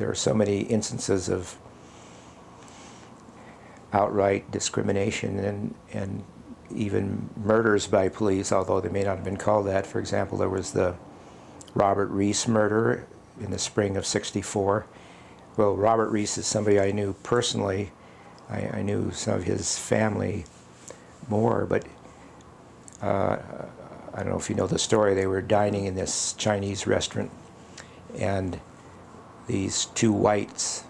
there are so many instances of outright discrimination and even murders by police, although they may not have been called that. For example, there was the Robert Reese murder in the spring of '64. Well, Robert Reese is somebody I knew personally. I knew some of his family more, but I don't know if you know the story. They were dining in this Chinese restaurant, and these two whites,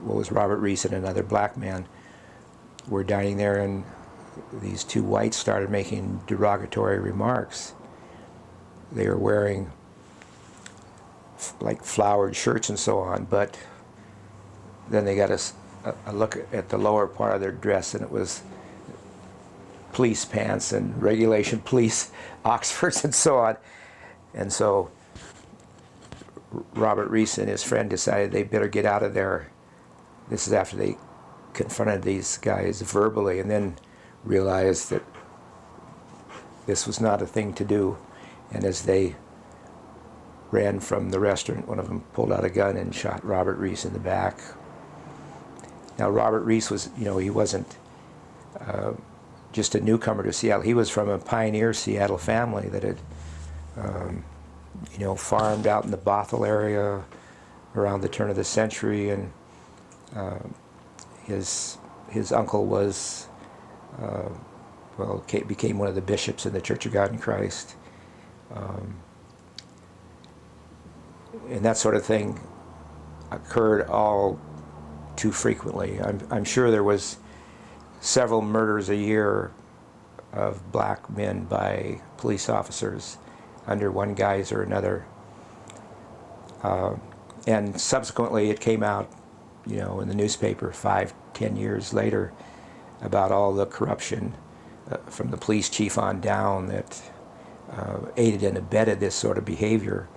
what was Robert Reese and another black man, were dining there, and these two whites started making derogatory remarks. They were wearing like flowered shirts and so on, but then they got a look at the lower part of their dress, and it was police pants and regulation police Oxfords and so on. And so Robert Reese and his friend decided they better get out of there. This is after they confronted these guys verbally, and then realized that this was not a thing to do. And as they ran from the restaurant, one of them pulled out a gun and shot Robert Reese in the back. Now, Robert Reese was, he wasn't just a newcomer to Seattle. He was from a pioneer Seattle family that had, farmed out in the Bothell area around the turn of the century, and his uncle was, became one of the bishops in the Church of God in Christ. And that sort of thing occurred all too frequently. I'm sure there was several murders a year of black men by police officers under one guise or another. And subsequently it came out, in the newspaper 5-10 years later about all the corruption from the police chief on down that aided and abetted this sort of behavior.